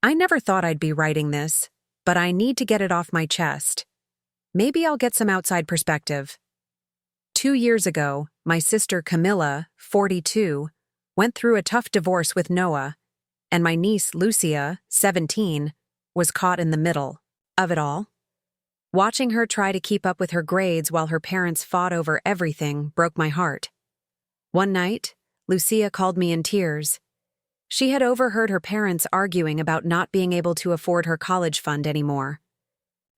I never thought I'd be writing this, but I need to get it off my chest. Maybe I'll get some outside perspective. 2 years ago, my sister Camilla, 42, went through a tough divorce with Noah, and my niece Lucia, 17, was caught in the middle of it all. Watching her try to keep up with her grades while her parents fought over everything broke my heart. One night, Lucia called me in tears. She had overheard her parents arguing about not being able to afford her college fund anymore.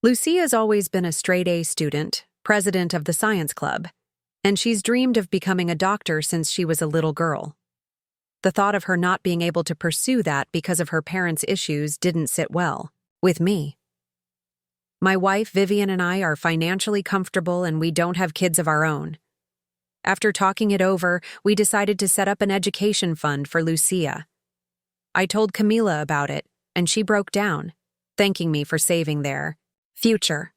Lucia's always been a straight-A student, president of the science club, and she's dreamed of becoming a doctor since she was a little girl. The thought of her not being able to pursue that because of her parents' issues didn't sit well with me. My wife, Vivian, and I are financially comfortable and we don't have kids of our own. After talking it over, we decided to set up an education fund for Lucia. I told Camila about it, and she broke down, thanking me for saving their future.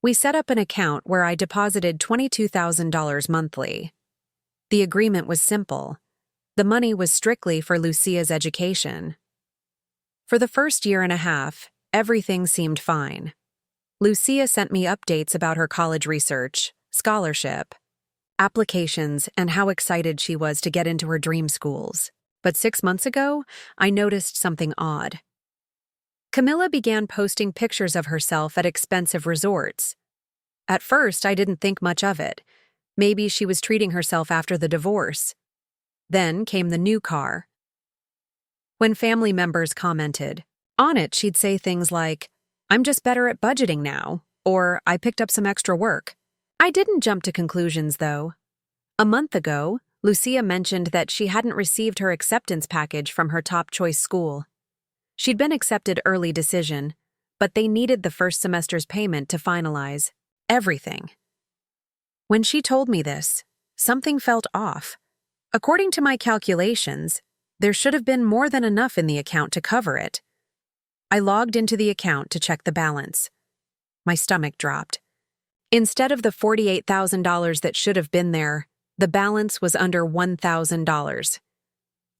We set up an account where I deposited $22,000 monthly. The agreement was simple. The money was strictly for Lucia's education. For the first year and a half, everything seemed fine. Lucia sent me updates about her college research, scholarship, applications, and how excited she was to get into her dream schools. But 6 months ago, I noticed something odd. Camilla began posting pictures of herself at expensive resorts. At first, I didn't think much of it. Maybe she was treating herself after the divorce. Then came the new car. When family members commented, on it she'd say things like, "I'm just better at budgeting now," or "I picked up some extra work." I didn't jump to conclusions, though. A month ago, Lucia mentioned that she hadn't received her acceptance package from her top choice school. She'd been accepted early decision, but they needed the first semester's payment to finalize everything. When she told me this, something felt off. According to my calculations, there should have been more than enough in the account to cover it. I logged into the account to check the balance. My stomach dropped. Instead of the $48,000 that should have been there, the balance was under $1,000.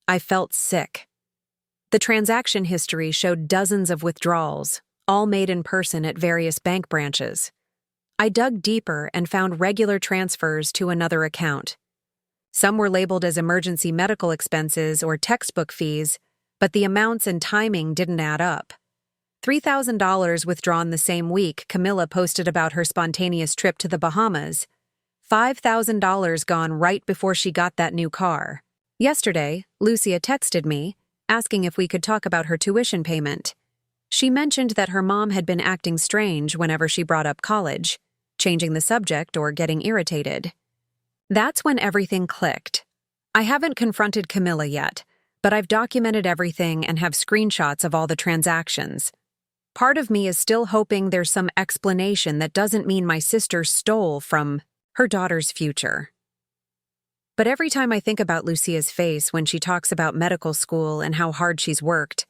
I felt sick. The transaction history showed dozens of withdrawals, all made in person at various bank branches. I dug deeper and found regular transfers to another account. Some were labeled as emergency medical expenses or textbook fees, but the amounts and timing didn't add up. $3,000 withdrawn the same week Camilla posted about her spontaneous trip to the Bahamas. $5,000 gone right before she got that new car. Yesterday, Lucia texted me, asking if we could talk about her tuition payment. She mentioned that her mom had been acting strange whenever she brought up college, changing the subject or getting irritated. That's when everything clicked. I haven't confronted Camilla yet, but I've documented everything and have screenshots of all the transactions. Part of me is still hoping there's some explanation that doesn't mean my sister stole from her daughter's future. But every time I think about Lucia's face when she talks about medical school and how hard she's worked,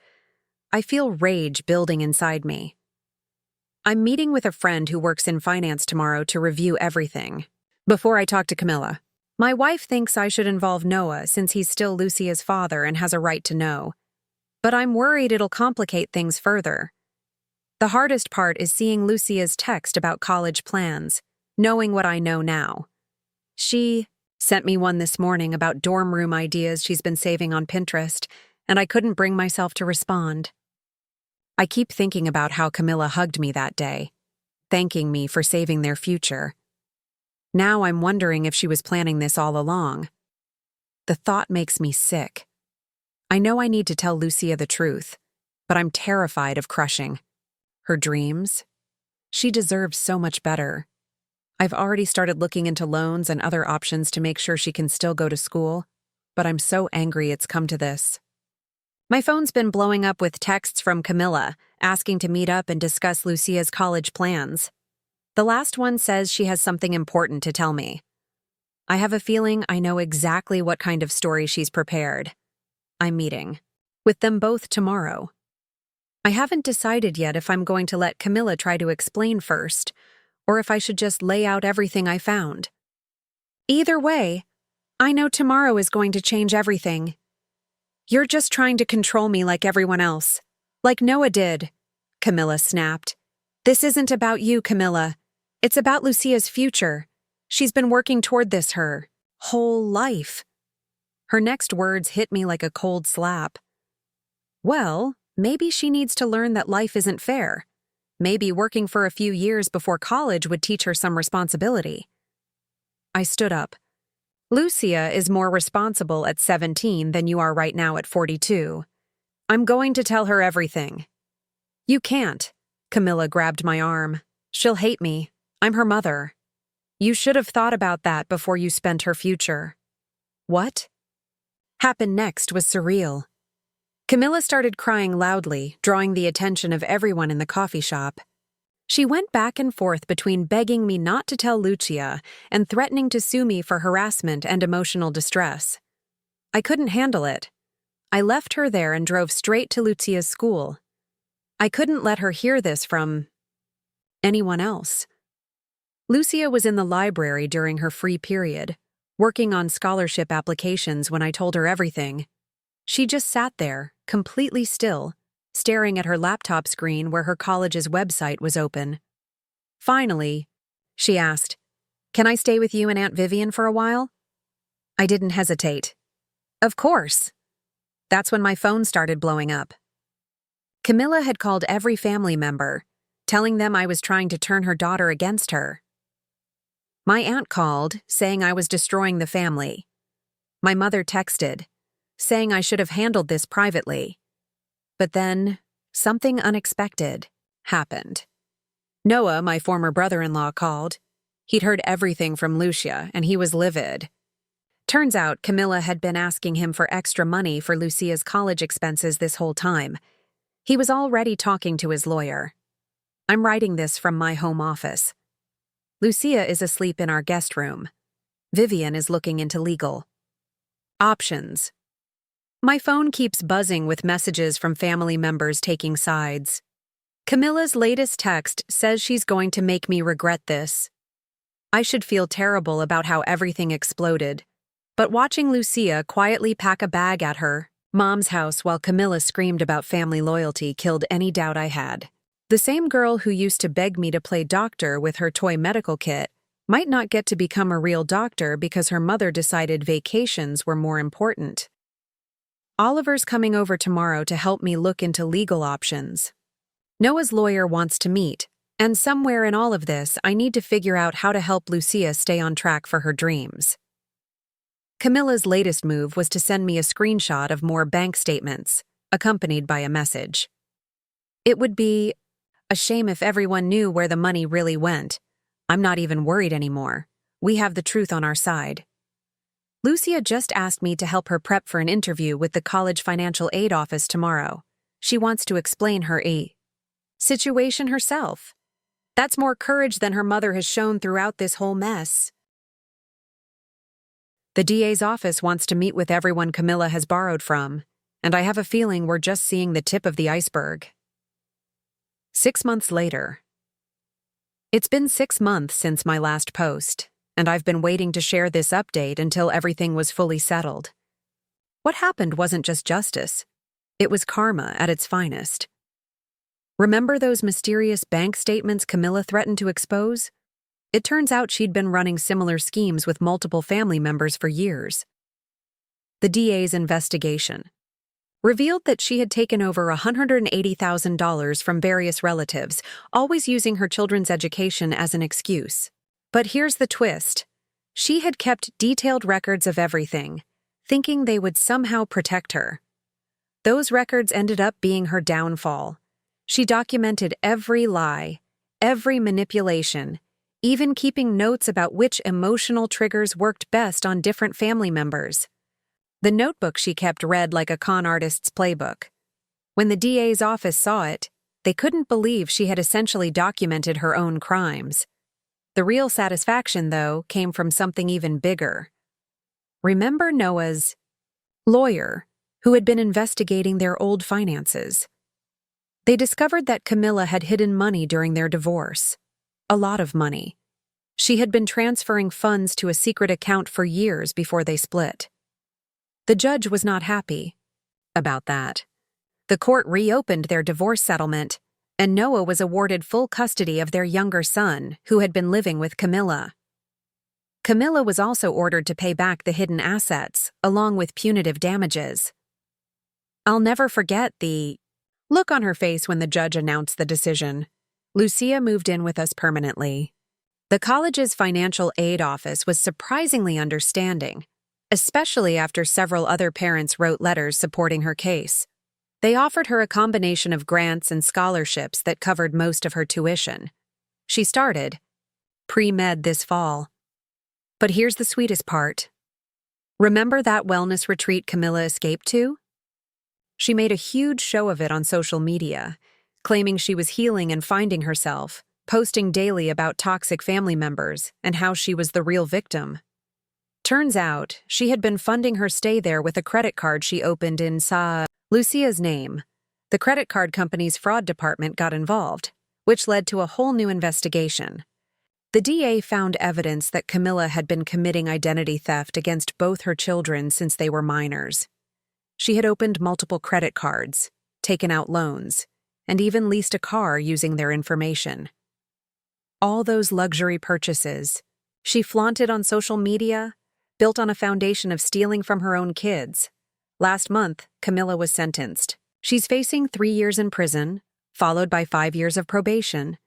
I feel rage building inside me. I'm meeting with a friend who works in finance tomorrow to review everything. Before I talk to Camilla, my wife thinks I should involve Noah since he's still Lucia's father and has a right to know. But I'm worried it'll complicate things further. The hardest part is seeing Lucia's text about college plans, knowing what I know now. She sent me one this morning about dorm room ideas she's been saving on Pinterest, and I couldn't bring myself to respond. I keep thinking about how Camilla hugged me that day, thanking me for saving their future. Now I'm wondering if she was planning this all along. The thought makes me sick. I know I need to tell Lucia the truth, but I'm terrified of crushing her dreams. She deserves so much better. I've already started looking into loans and other options to make sure she can still go to school, but I'm so angry it's come to this. My phone's been blowing up with texts from Camilla, asking to meet up and discuss Lucia's college plans. The last one says she has something important to tell me. I have a feeling I know exactly what kind of story she's prepared. I'm meeting with them both tomorrow. I haven't decided yet if I'm going to let Camilla try to explain first, or if I should just lay out everything I found. Either way, I know tomorrow is going to change everything. You're just trying to control me like everyone else. Like Noah did, Camilla snapped. This isn't about you, Camilla. It's about Lucia's future. She's been working toward this her whole life. Her next words hit me like a cold slap. Well, maybe she needs to learn that life isn't fair. Maybe working for a few years before college would teach her some responsibility. I stood up. Lucia is more responsible at 17 than you are right now at 42. I'm going to tell her everything. You can't. Camilla grabbed my arm. She'll hate me. I'm her mother. You should have thought about that before you spent her future. What happened next was surreal. Camilla started crying loudly, drawing the attention of everyone in the coffee shop. She went back and forth between begging me not to tell Lucia and threatening to sue me for harassment and emotional distress. I couldn't handle it. I left her there and drove straight to Lucia's school. I couldn't let her hear this from anyone else. Lucia was in the library during her free period, working on scholarship applications when I told her everything. She just sat there, completely still, staring at her laptop screen where her college's website was open. Finally, she asked, "Can I stay with you and Aunt Vivian for a while?" I didn't hesitate. Of course. That's when my phone started blowing up. Camilla had called every family member, telling them I was trying to turn her daughter against her. My aunt called, saying I was destroying the family. My mother texted, saying I should have handled this privately. But then, something unexpected happened. Noah, my former brother-in-law, called. He'd heard everything from Lucia, and he was livid. Turns out Camilla had been asking him for extra money for Lucia's college expenses this whole time. He was already talking to his lawyer. I'm writing this from my home office. Lucia is asleep in our guest room. Vivian is looking into legal options. My phone keeps buzzing with messages from family members taking sides. Camilla's latest text says she's going to make me regret this. I should feel terrible about how everything exploded, but watching Lucia quietly pack a bag at her mom's house while Camilla screamed about family loyalty killed any doubt I had. The same girl who used to beg me to play doctor with her toy medical kit might not get to become a real doctor because her mother decided vacations were more important. Oliver's coming over tomorrow to help me look into legal options. Noah's lawyer wants to meet, and somewhere in all of this, I need to figure out how to help Lucia stay on track for her dreams. Camilla's latest move was to send me a screenshot of more bank statements, accompanied by a message. It would be a shame if everyone knew where the money really went. I'm not even worried anymore. We have the truth on our side. Lucia just asked me to help her prep for an interview with the college financial aid office tomorrow. She wants to explain her situation herself. That's more courage than her mother has shown throughout this whole mess. The DA's office wants to meet with everyone Camilla has borrowed from, and I have a feeling we're just seeing the tip of the iceberg. 6 months later. It's been 6 months since my last post, and I've been waiting to share this update until everything was fully settled. What happened wasn't just justice. It was karma at its finest. Remember those mysterious bank statements Camilla threatened to expose? It turns out she'd been running similar schemes with multiple family members for years. The DA's investigation revealed that she had taken over $180,000 from various relatives, always using her children's education as an excuse. But here's the twist. She had kept detailed records of everything, thinking they would somehow protect her. Those records ended up being her downfall. She documented every lie, every manipulation, even keeping notes about which emotional triggers worked best on different family members. The notebook she kept read like a con artist's playbook. When the DA's office saw it, they couldn't believe she had essentially documented her own crimes. The real satisfaction, though, came from something even bigger. Remember Noah's lawyer, who had been investigating their old finances? They discovered that Camilla had hidden money during their divorce. A lot of money. She had been transferring funds to a secret account for years before they split. The judge was not happy about that. The court reopened their divorce settlement, and Noah was awarded full custody of their younger son, who had been living with Camilla. Camilla was also ordered to pay back the hidden assets, along with punitive damages. I'll never forget the look on her face when the judge announced the decision. Lucia moved in with us permanently. The college's financial aid office was surprisingly understanding, especially after several other parents wrote letters supporting her case. They offered her a combination of grants and scholarships that covered most of her tuition. She started pre-med this fall. But here's the sweetest part. Remember that wellness retreat Camilla escaped to? She made a huge show of it on social media, claiming she was healing and finding herself, posting daily about toxic family members and how she was the real victim. Turns out, she had been funding her stay there with a credit card she opened in Lucia's name. The credit card company's fraud department got involved, which led to a whole new investigation. The DA found evidence that Camilla had been committing identity theft against both her children since they were minors. She had opened multiple credit cards, taken out loans, and even leased a car using their information. All those luxury purchases, she flaunted on social media, built on a foundation of stealing from her own kids. Last month, Camilla was sentenced. She's facing 3 years in prison, followed by 5 years of probation.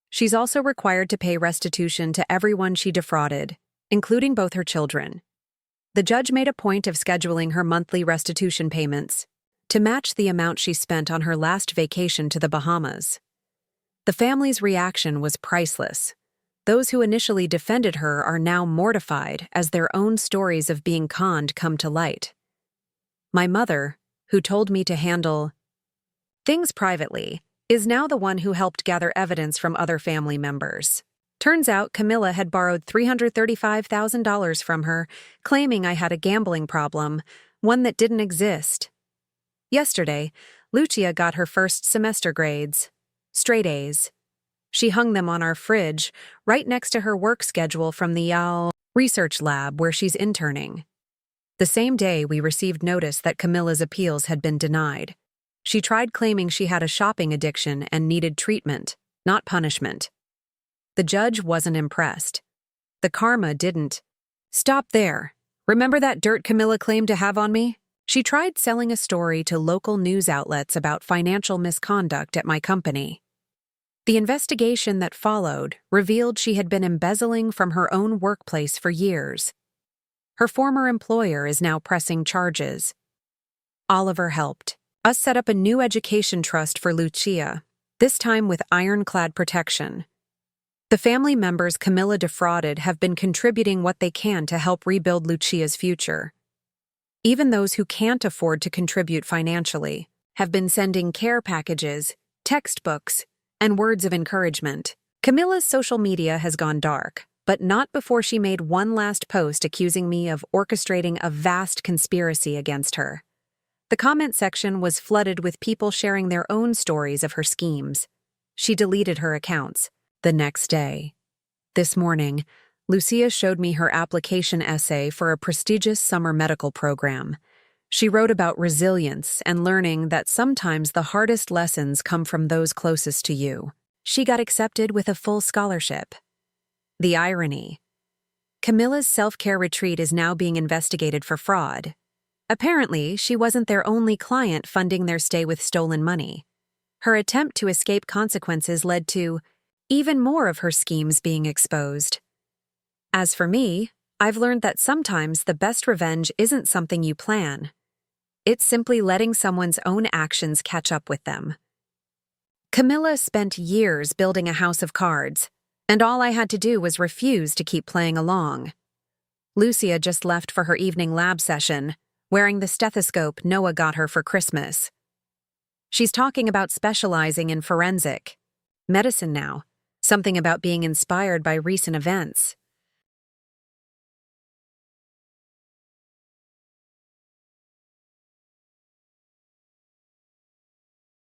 She's also required to pay restitution to everyone she defrauded, including both her children. The judge made a point of scheduling her monthly restitution payments to match the amount she spent on her last vacation to the Bahamas. The family's reaction was priceless. Those who initially defended her are now mortified as their own stories of being conned come to light. My mother, who told me to handle things privately, is now the one who helped gather evidence from other family members. Turns out Camilla had borrowed $335,000 from her, claiming I had a gambling problem, one that didn't exist. Yesterday, Lucia got her first semester grades. Straight A's. She hung them on our fridge, right next to her work schedule from the research lab where she's interning. The same day, we received notice that Camilla's appeals had been denied. She tried claiming she had a shopping addiction and needed treatment, not punishment. The judge wasn't impressed. The karma didn't stop there. Remember that dirt Camilla claimed to have on me? She tried selling a story to local news outlets about financial misconduct at my company. The investigation that followed revealed she had been embezzling from her own workplace for years. Her former employer is now pressing charges. Oliver helped us set up a new education trust for Lucia, this time with ironclad protection. The family members Camilla defrauded have been contributing what they can to help rebuild Lucia's future. Even those who can't afford to contribute financially have been sending care packages, textbooks, and words of encouragement. Camilla's social media has gone dark, but not before she made one last post accusing me of orchestrating a vast conspiracy against her. The comment section was flooded with people sharing their own stories of her schemes. She deleted her accounts. The next day. This morning, Lucia showed me her application essay for a prestigious summer medical program. She wrote about resilience and learning that sometimes the hardest lessons come from those closest to you. She got accepted with a full scholarship. The irony. Camilla's self-care retreat is now being investigated for fraud. Apparently, she wasn't their only client funding their stay with stolen money. Her attempt to escape consequences led to even more of her schemes being exposed. As for me, I've learned that sometimes the best revenge isn't something you plan. It's simply letting someone's own actions catch up with them. Camilla spent years building a house of cards, and all I had to do was refuse to keep playing along. Lucia just left for her evening lab session, wearing the stethoscope Noah got her for Christmas. She's talking about specializing in forensic medicine now, something about being inspired by recent events.